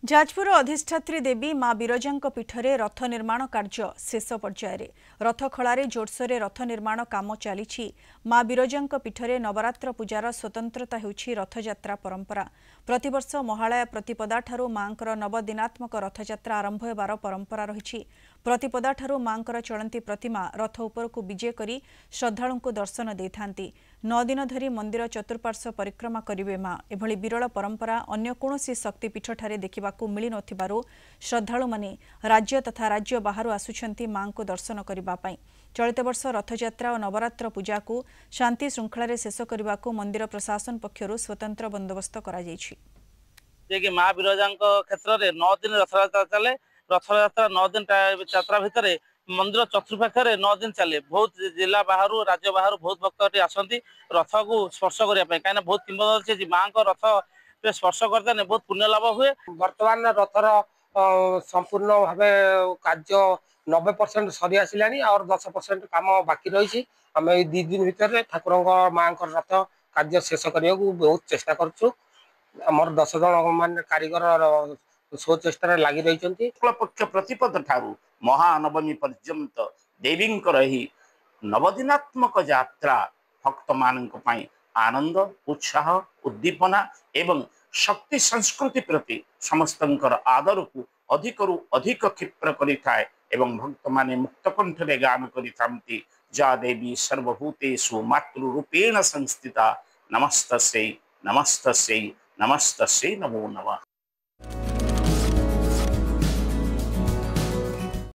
जाजपुर अधिष्ठात्री देवी माँ बिरजांक पीठरे रथ निर्माण कार्य शेष पर्यायर रथखलारे जोरसोरे रथ निर्माण काम चली। माँ बिरजांक पीठरे नवरात्र पूजार स्वतंत्रता होउछि रथयात्रा परंपरा। प्रतिवर्ष महालया प्रतिपदा ठारू मांकर नवदिनात्मक रथयात्रा आरंभ हेबार परंपरा रहिछि। प्रतिपदा ठारू मांकर चलंती प्रतिमा रथ उपरकू विजे करी श्रद्धालुंकु दर्शन देथांती। 9 दिन धरी मंदिर चतुर्पार्श्व परिक्रमा करिवे माँ। एभली विरल परंपरा अन्य कोनोसी शक्तिपीठ ठारे देखिबाकू मिली नथिबारु श्रद्धालु माने राज्य तथा राज्य बाहरु आसुछंती मां को दर्शन करिबा पई। चलित वर्ष रथयात्रा और नवरात्र पूजा को शांति श्रृंखला शेष करने मंदिर प्रशासन पक्षरु स्वतंत्र बंदोबस्त करा जायछि। जे माँ बिरजा क्षेत्र में 9 दिन रथयात्रा चले। रथयात्रा 9 दिन यात्रा भितर मंदिर चतुर्पाखे 9 दिन चले। बहुत जिला बाहर राज्य बाहर बहुत भक्त आसती रथ को स्पर्श करने कहीं बहुत किंवदंती माँ को रथ स्पर्श करते बहुत पुण्य लाभ हुए। वर्तमान रथर संपूर्ण भाव कार्य 90% सरी आसला और 10% काम बाकी रही। आम 2 दिन भितर ठाकुर माँ रथ कार्य शेष करने को बहुत चेष्टा करूँ। आमर 10 जन मान कारीगर स्वचेष्टा लगी रही। पक्ष प्रतिपद ठारू महानवमी पर्यंत देवी नवदिनात्मक यात्रा भक्त मान आनंद उत्साह उद्दीपना एवं शक्ति संस्कृति प्रति समस्त आदर को अधिक क्षिप्र करिथाए एवं भक्त माने मुक्त कंठरे गान करिथांती। जा देवी सर्वभूतेषु मातृरूपेण संस्थिता नमस्तस्यै नमस्तस्यै नमस्तस्यै नमो नमः।